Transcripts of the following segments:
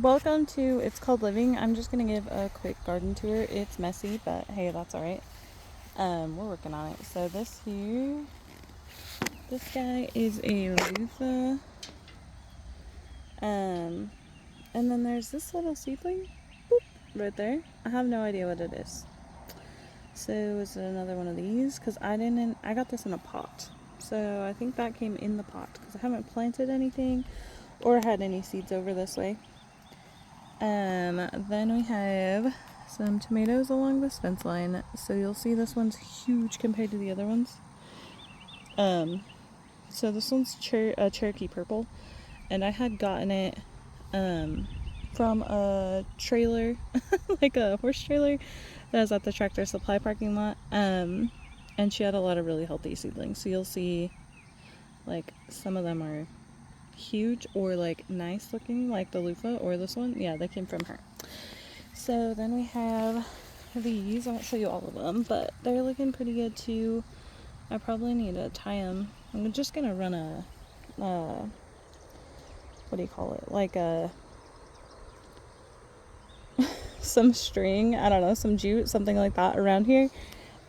Welcome to It's Called Living. I'm just gonna give a quick garden tour. It's messy, but hey, that's alright. We're working on it. So this guy is a loofah. And then there's this little seedling, boop, right there. I have no idea what it is. So is it another one of these? Cause I got this in a pot. So I think that came in the pot because I haven't planted anything or had any seeds over this way. Then we have some tomatoes along this fence line. So you'll see this one's huge compared to the other ones. So this one's Cherokee Purple, and I had gotten it from a trailer, like a horse trailer that was at the Tractor Supply parking lot. And she had a lot of really healthy seedlings. So you'll see, like, some of them are huge or like nice looking, like the loofah or this one. Yeah, they came from her. So then we have these. I won't show you all of them, but they're looking pretty good too. I probably need to tie them. I'm just gonna run a what do you call it, like a some string, I don't know, some jute, something like that around here,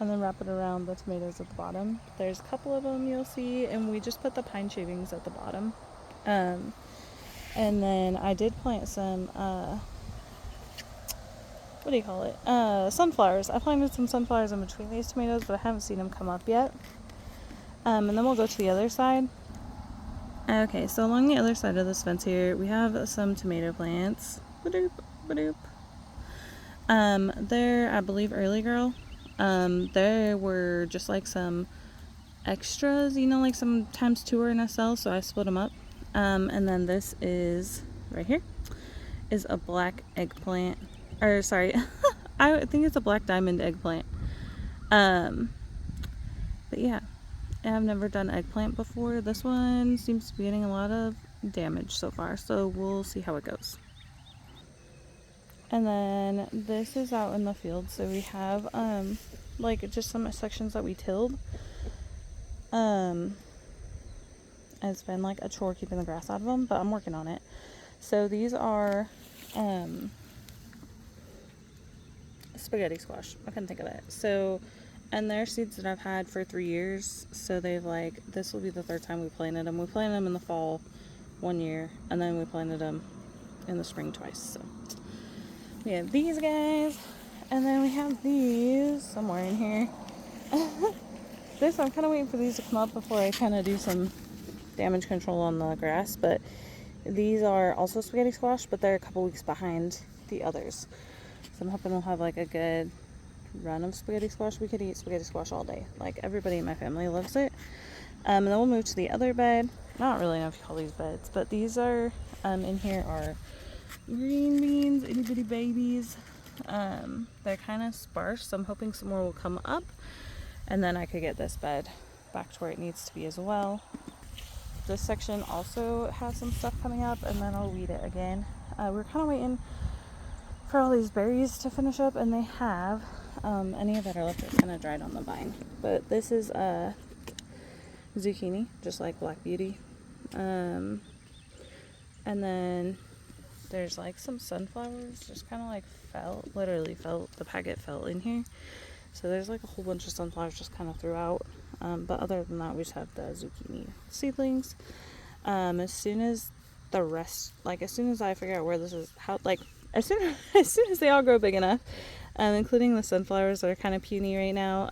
and then wrap it around the tomatoes at the bottom. There's a couple of them you'll see, and we just put the pine shavings at the bottom. And then I did plant some, what do you call it? Sunflowers. I planted some sunflowers in between these tomatoes, but I haven't seen them come up yet. And then we'll go to the other side. Okay, so along the other side of this fence here, we have some tomato plants. Ba-doop, ba-doop. They're, I believe, Early Girl. There were just like some extras, you know, like some times 2 are in a cell, so I split them up. And then this is, right here, is a black eggplant. Or, sorry, I think it's a black diamond eggplant. But yeah, I've never done eggplant before. This one seems to be getting a lot of damage so far, so we'll see how it goes. And then this is out in the field, so we have, like, just some sections that we tilled. It's been like a chore keeping the grass out of them, but I'm working on it. So these are spaghetti squash. I couldn't think of it. So, and they're seeds that I've had for 3 years. So they've, like, this will be the 3rd time we planted them. We planted them in the fall 1 year, and then we planted them in the spring twice. So we have these guys, and then we have these somewhere in here. I'm kind of waiting for these to come up before I kind of do some damage control on the grass, but these are also spaghetti squash, but they're a couple weeks behind the others. So I'm hoping we'll have like a good run of spaghetti squash. We could eat spaghetti squash all day. Like, everybody in my family loves it. And then we'll move to the other bed. I don't really know if you call these beds, but these are, in here are green beans, itty bitty babies. They're kind of sparse, so I'm hoping some more will come up. And then I could get this bed back to where it needs to be as well. This section also has some stuff coming up, and then I'll weed it again. We're kind of waiting for all these berries to finish up, and they have. Any that are left are kind of dried on the vine. But this is zucchini, just like Black Beauty. And then there's like some sunflowers, just kind of like literally fell. The packet fell in here. So there's like a whole bunch of sunflowers just kind of throughout. But other than that, we just have the zucchini seedlings. As soon as I figure out where this is, as soon as they all grow big enough, including the sunflowers that are kind of puny right now,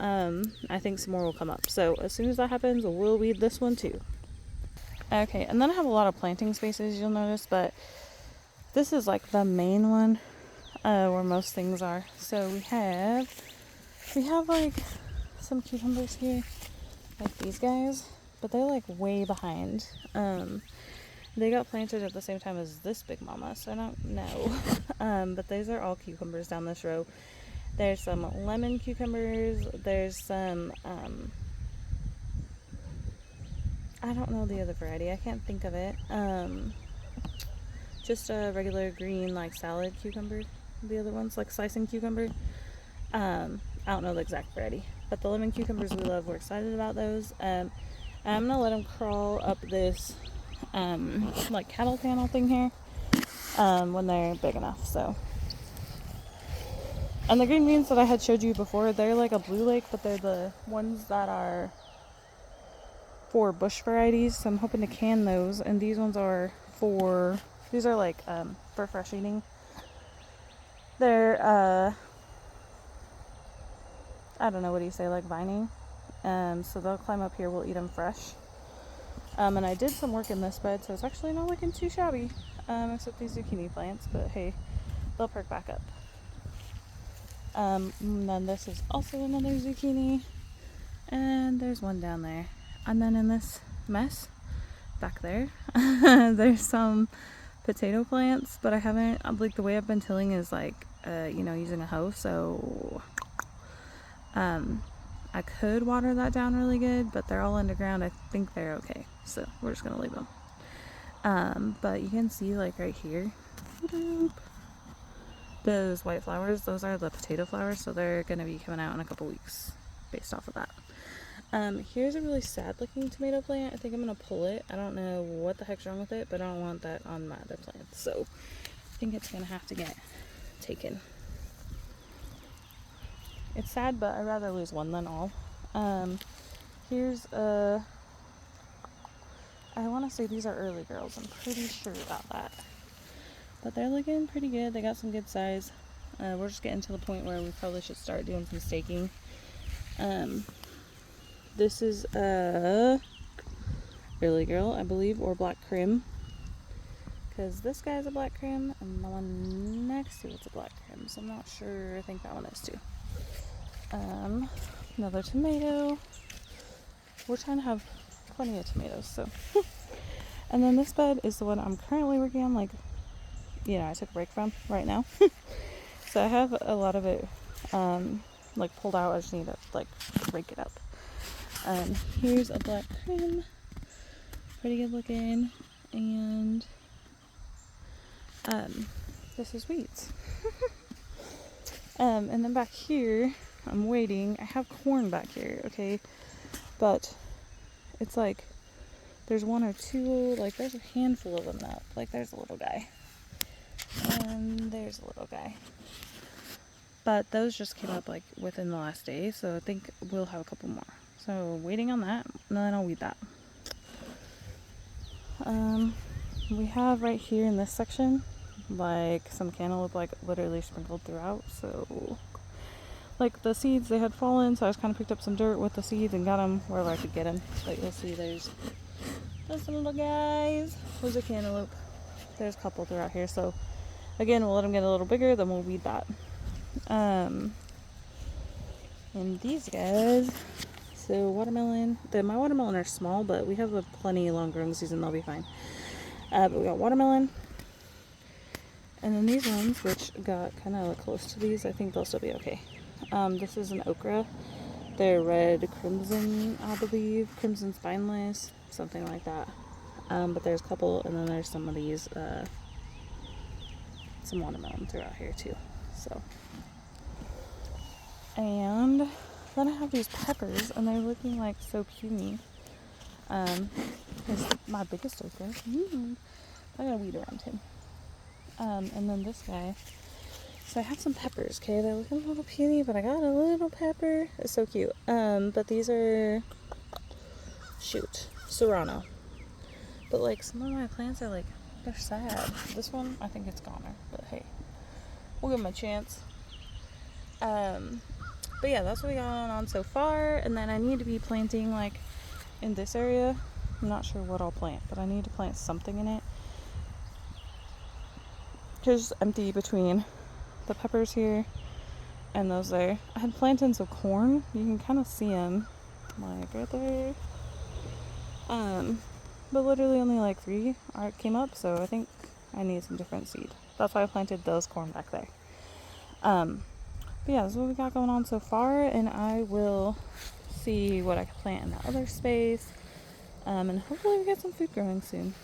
I think some more will come up. So as soon as that happens, we'll weed this one too. Okay, and then I have a lot of planting spaces, you'll notice, but this is like the main one where most things are. So we have like some cucumbers here, like these guys, but they're like way behind. They got planted at the same time as this big mama, so I don't know. But these are all cucumbers down this row. There's some lemon cucumbers. There's some, I don't know the other variety. I can't think of it. Just a regular green, like, salad cucumber. The other one's like slicing cucumber. I don't know the exact variety, but the lemon cucumbers we love. We're excited about those. I'm gonna let them crawl up this like cattle panel thing here, when they're big enough. So, and the green beans that I had showed you before, they're like a Blue Lake, but they're the ones that are for bush varieties. So I'm hoping to can those, and these ones are these are like for fresh eating. They're I don't know, what do you say, like vining. So they'll climb up here, we'll eat them fresh. And I did some work in this bed, so it's actually not looking too shabby, except these zucchini plants, but hey, they'll perk back up. And then this is also another zucchini, and there's one down there. And then in this mess back there, there's some potato plants, but I haven't, like the way I've been tilling is like, using a hoe, so I could water that down really good, but they're all underground. I think they're okay, so we're just gonna leave them. But you can see like right here, those white flowers, those are the potato flowers, so they're gonna be coming out in a couple weeks based off of that. Here's a really sad looking tomato plant. I think I'm gonna pull it. I don't know what the heck's wrong with it, but I don't want that on my other plants, so I think it's gonna have to get taken. It's sad, but I'd rather lose one than all. Here's I want to say these are early girls. I'm pretty sure about that. But they're looking pretty good. They got some good size. We're just getting to the point where we probably should start doing some staking. This is a early girl, I believe, or black crim. Because this guy's a black crim, and the one next to it's a black crim. So I'm not sure. I think that one is too. Another tomato. We're trying to have plenty of tomatoes, so. And then this bed is the one I'm currently working on, like, I took a break from right now. So I have a lot of it, like pulled out. I just need to like rake it up. Here's a black cream, pretty good looking, and this is weeds. And then back here, I'm waiting. I have corn back here, okay, but it's like there's one or two, like there's a handful of them now. Like there's a little guy, and there's a little guy, but those just came up like within the last day, so I think we'll have a couple more. So waiting on that, and then I'll weed that. We have right here in this section like some cantaloupe, like literally sprinkled throughout. So like the seeds, they had fallen, so I just kind of picked up some dirt with the seeds and got them wherever I could get them. But you'll see there's those little guys. Those are cantaloupe. There's a couple throughout here. So again, we'll let them get a little bigger, then we'll weed that. And these guys, so watermelon. My watermelon are small, but we have a plenty long growing season. They'll be fine. But we got watermelon. And then these ones, which got kind of close to these, I think they'll still be okay. This is an okra. They're red crimson, I believe. Crimson spineless, something like that. But there's a couple, and then there's some of these, some watermelon throughout here too. So, and then I have these peppers, and they're looking like so puny. It's my biggest okra. I gotta weed around him. And then this guy. So I have some peppers, okay? They're looking a little puny, but I got a little pepper. It's so cute. But these are, serrano. But like some of my plants are like, they're sad. This one, I think it's goner, but hey, we'll give them a chance. But yeah, that's what we got on so far. And then I need to be planting like in this area. I'm not sure what I'll plant, but I need to plant something in it. Here's empty between the peppers here and those there. I had planted some corn. You can kind of see them like right there. But literally only like 3 came up, so I think I need some different seed. That's why I planted those corn back there. But yeah, this is what we got going on so far, and I will see what I can plant in that other space. And hopefully we get some food growing soon.